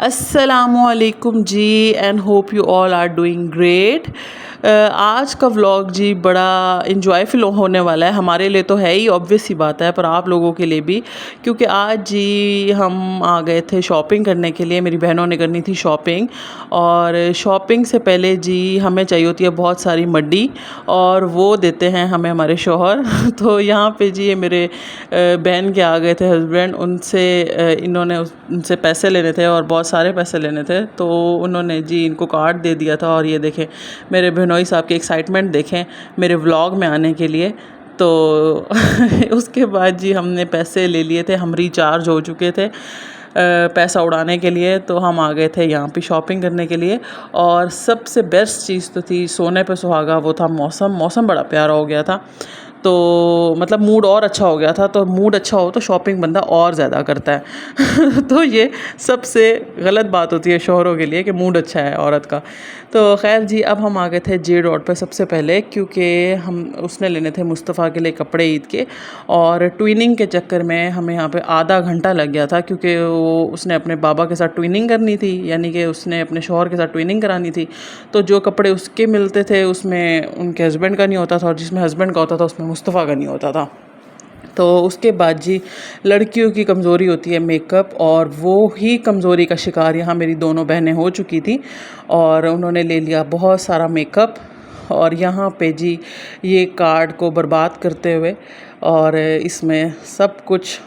अस्सलामुअलैकुम जी and hope you all are doing great. आज का व्लॉग जी बड़ा इंजॉयफुल होने वाला है। हमारे लिए तो है ही, ऑब्वियस सी बात है, पर आप लोगों के लिए भी, क्योंकि आज जी हम आ गए थे शॉपिंग करने के लिए। मेरी बहनों ने करनी थी शॉपिंग, और शॉपिंग से पहले जी हमें चाहिए होती है बहुत सारी मड्डी, और वो देते हैं हमें हमारे शौहर। तो यहाँ पे जी ये मेरे बहन के आ गए थे हस्बैंड, उनसे इन्होंने उनसे पैसे लेने थे और बहुत सारे पैसे लेने थे, तो उन्होंने जी इनको कार्ड दे दिया था। और ये देखें मेरे बहनोई साहब की एक्साइटमेंट देखें मेरे व्लॉग में आने के लिए। तो उसके बाद जी हमने पैसे ले लिए थे, हम रिचार्ज हो चुके थे पैसा उड़ाने के लिए, तो हम आ गए थे यहाँ पे शॉपिंग करने के लिए। और सबसे बेस्ट चीज़ तो थी सोने पे सुहागा, वो था मौसम। मौसम बड़ा प्यारा हो गया था, तो मतलब मूड और अच्छा हो गया था। तो मूड अच्छा हो तो शॉपिंग बंदा और ज़्यादा करता है। तो ये सबसे गलत बात होती है शौहरों के लिए कि मूड अच्छा है औरत का। तो खैर जी अब हम आ गए थे जे डॉट पे सबसे पहले, क्योंकि हम उसने लेने थे मुस्तफ़ा के लिए कपड़े ईद के। और ट्विनिंग के चक्कर में हमें यहाँ पे आधा घंटा लग गया था, क्योंकि वो उसने अपने बाबा के साथ ट्विनिंग करनी थी, यानी कि उसने अपने शौहर के साथ ट्विनिंग करानी थी। तो जो कपड़े उसके मिलते थे उसमें उनके हस्बैंड का नहीं होता था, और जिसमें हस्बैंड का होता था उसमें मुस्तफ़ा का नहीं होता था। तो उसके बाद जी लड़कियों की कमज़ोरी होती है मेकअप, और वो ही कमज़ोरी का शिकार यहाँ मेरी दोनों बहनें हो चुकी थी, और उन्होंने ले लिया बहुत सारा मेकअप। और यहाँ पे जी ये कार्ड को बर्बाद करते हुए और इसमें सब कुछ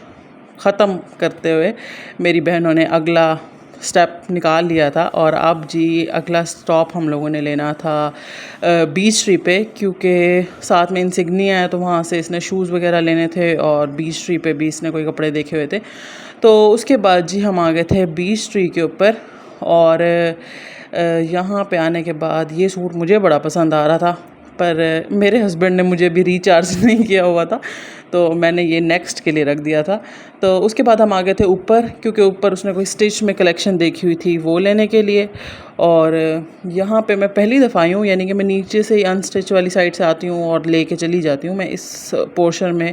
ख़त्म करते हुए मेरी बहनों ने अगला स्टेप निकाल लिया था। और अब जी अगला स्टॉप हम लोगों ने लेना था बीच ट्री पे, क्योंकि साथ में इंसिग्निया है, तो वहाँ से इसने शूज़ वगैरह लेने थे, और बीच ट्री पे भी इसने कोई कपड़े देखे हुए थे। तो उसके बाद जी हम आ गए थे बीच ट्री के ऊपर। और यहाँ पे आने के बाद ये सूट मुझे बड़ा पसंद आ रहा था, पर मेरे हस्बैंड ने मुझे भी रिचार्ज नहीं किया हुआ था, तो मैंने ये नेक्स्ट के लिए रख दिया था। तो उसके बाद हम आ गए थे ऊपर, क्योंकि ऊपर उसने कोई स्टिच में कलेक्शन देखी हुई थी वो लेने के लिए। और यहाँ पे मैं पहली दफ़ा आई हूँ, यानी कि मैं नीचे से ही अनस्टिच वाली साइड से आती हूँ और लेके चली जाती हूँ। मैं इस पोर्शन में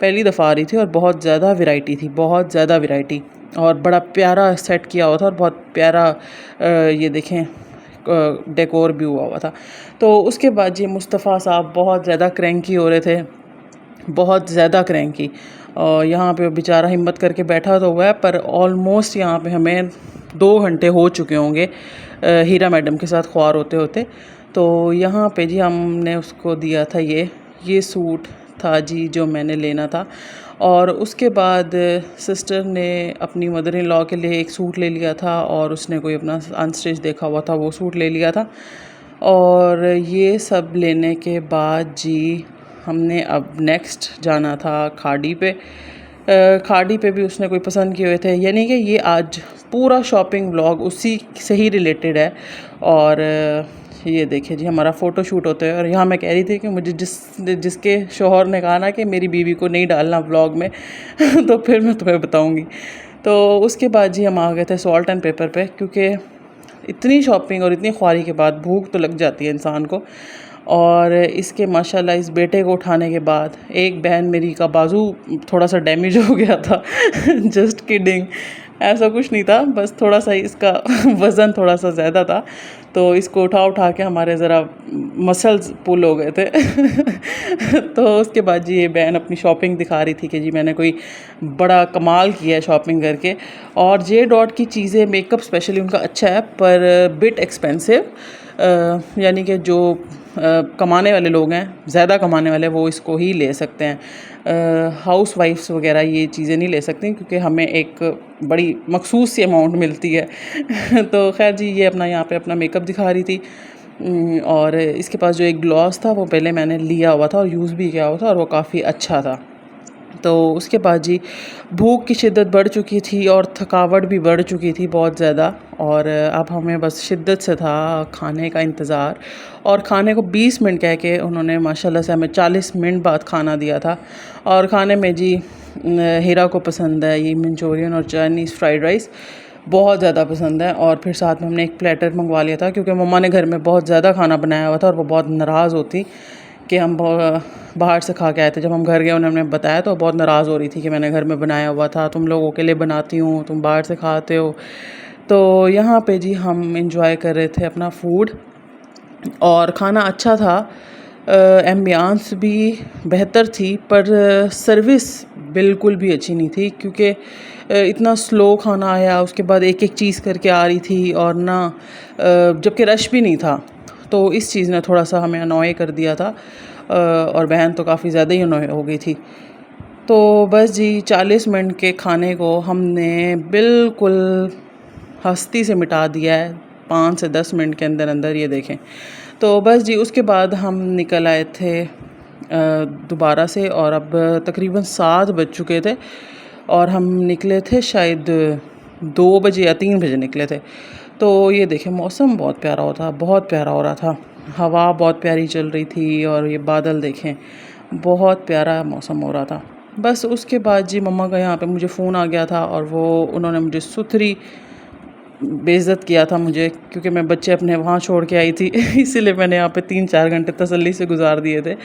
पहली दफ़ा आ रही थी, और बहुत ज़्यादा वैरायटी थी, बहुत ज़्यादा वैरायटी, और बड़ा प्यारा सेट किया हुआ था, और बहुत प्यारा ये देखें डेकोर भी हुआ था। तो उसके बाद ये मुस्तफ़ा साहब बहुत ज़्यादा क्रैंकी हो रहे थे, बहुत ज़्यादा क्रैंकी। और यहाँ पे बेचारा हिम्मत करके बैठा तो हुआ है, पर ऑलमोस्ट यहाँ पे हमें 2 घंटे हो चुके होंगे हीरा मैडम के साथ ख्वार होते होते। तो यहाँ पे जी हमने उसको दिया था ये सूट था जी जो मैंने लेना था। और उसके बाद सिस्टर ने अपनी मदर इन लॉ के लिए एक सूट ले लिया था, और उसने कोई अपना अनस्टिच देखा हुआ था वो सूट ले लिया था। और ये सब लेने के बाद जी हमने अब नेक्स्ट जाना था खाड़ी पे। खाड़ी पे भी उसने कोई पसंद किए हुए थे, यानी कि ये आज पूरा शॉपिंग व्लॉग उसी से ही रिलेटेड है। और ये देखिए जी हमारा फ़ोटो शूट होता है। और यहाँ मैं कह रही थी कि मुझे जिसके शौहर ने कहा ना कि मेरी बीवी को नहीं डालना व्लॉग में तो फिर मैं तुम्हें बताऊँगी। तो उसके बाद जी हम आ गए थे सॉल्ट एंड पेपर पे, क्योंकि इतनी शॉपिंग और इतनी ख्वारी के बाद भूख तो लग जाती है इंसान को। और इसके माशाल्लाह इस बेटे को उठाने के बाद एक बहन मेरी का बाजू थोड़ा सा डैमेज हो गया था। जस्ट किडिंग, ऐसा कुछ नहीं था, बस थोड़ा सा इसका वज़न थोड़ा सा ज़्यादा था, तो इसको उठा उठा के हमारे ज़रा मसल्स पुल हो गए थे। तो उसके बाद जी ये बहन अपनी शॉपिंग दिखा रही थी कि जी मैंने कोई बड़ा कमाल किया है शॉपिंग करके। और जे डॉट की चीज़ें मेकअप स्पेशली उनका अच्छा है, पर बिट एक्सपेंसिव, यानी कि जो कमाने वाले लोग हैं, ज़्यादा कमाने वाले, वो इसको ही ले सकते हैं। हाउस वाइफ्स वगैरह ये चीज़ें नहीं ले सकती, क्योंकि हमें एक बड़ी मखसूस सी अमाउंट मिलती है। तो खैर जी ये अपना यहाँ पे अपना मेकअप दिखा रही थी। और इसके पास जो एक ग्लॉस था वो पहले मैंने लिया हुआ था और यूज़ भी किया हुआ था, और वो काफ़ी अच्छा था। तो उसके बाद जी भूख की शिद्दत बढ़ चुकी थी, और थकावट भी बढ़ चुकी थी बहुत ज़्यादा। और अब हमें बस शिद्दत से था खाने का इंतज़ार। और खाने को 20 मिनट कह के उन्होंने माशाल्लाह से हमें 40 मिनट बाद खाना दिया था। और खाने में जी हीरा को पसंद है ये मंचूरियन और चाइनीज़ फ्राइड राइस, बहुत ज़्यादा पसंद है। और फिर साथ में हमने एक प्लेटर मंगवा लिया था, क्योंकि मम्मा ने घर में बहुत ज़्यादा खाना बनाया हुआ था, और वो बहुत नाराज़ होती कि हम बाहर से खा के आए थे। जब हम घर गए उन्होंने बताया तो बहुत नाराज़ हो रही थी कि मैंने घर में बनाया हुआ था, तुम लोगों के लिए बनाती हूँ, तुम बाहर से खाते हो। तो यहाँ पे जी हम एंजॉय कर रहे थे अपना फूड और खाना अच्छा था। एम्बियंस भी बेहतर थी पर सर्विस बिल्कुल भी अच्छी नहीं थी, क्योंकि इतना स्लो खाना आया, उसके बाद एक एक चीज़ करके आ रही थी और ना जबकि रश भी नहीं था। तो इस चीज़ ने थोड़ा सा हमें अनॉय कर दिया था और बहन तो काफ़ी ज़्यादा ही अनॉय हो गई थी। तो बस जी 40 मिनट के खाने को हमने बिल्कुल हस्ती से मिटा दिया है 5 से 10 मिनट के अंदर अंदर, ये देखें। तो बस जी उसके बाद हम निकल आए थे दोबारा से, और अब तकरीबन 7 बज चुके थे और हम निकले थे शायद 2 बजे या 3 बजे निकले थे। तो ये देखें मौसम बहुत प्यारा होता, बहुत प्यारा हो रहा था, हवा बहुत प्यारी चल रही थी और ये बादल देखें, बहुत प्यारा मौसम हो रहा था। बस उसके बाद जी मम्मा का यहाँ पे मुझे फ़ोन आ गया था और वो उन्होंने मुझे सुथरी बेइज्जत किया था मुझे, क्योंकि मैं बच्चे अपने वहाँ छोड़ के आई थी इसीलिए मैंने यहाँ पे 3-4 घंटे तसल्ली से गुजार दिए थे।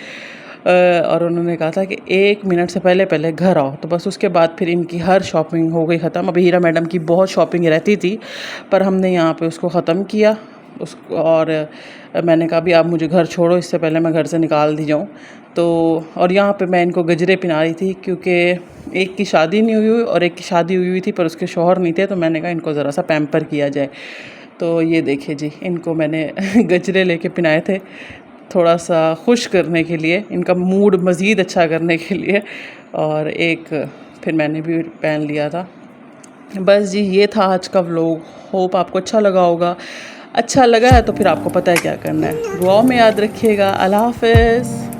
और उन्होंने कहा था कि 1 मिनट से पहले पहले घर आओ। तो बस उसके बाद फिर इनकी हर शॉपिंग हो गई ख़त्म। अभी हीरा मैडम की बहुत शॉपिंग रहती थी पर हमने यहाँ पे उसको ख़त्म किया और मैंने कहा भी आप मुझे घर छोड़ो, इससे पहले मैं घर से निकाल दी जाऊँ। तो और यहाँ पे मैं इनको गजरे पहना रही थी, क्योंकि एक की शादी नहीं हुई और एक की शादी हुई थी पर उसके शौहर नहीं थे, तो मैंने कहा इनको ज़रा सा पैम्पर किया जाए। तो ये देखिए जी, इनको मैंने गजरे लेके पहनाए थे थोड़ा सा खुश करने के लिए, इनका मूड मज़ीद अच्छा करने के लिए, और एक फिर मैंने भी पहन लिया था। बस जी ये था आज का व्लॉग। होप आपको अच्छा लगा होगा। अच्छा लगा है तो फिर आपको पता है क्या करना है, दुआओं में याद रखिएगा। अल्लाह हाफ़िज़।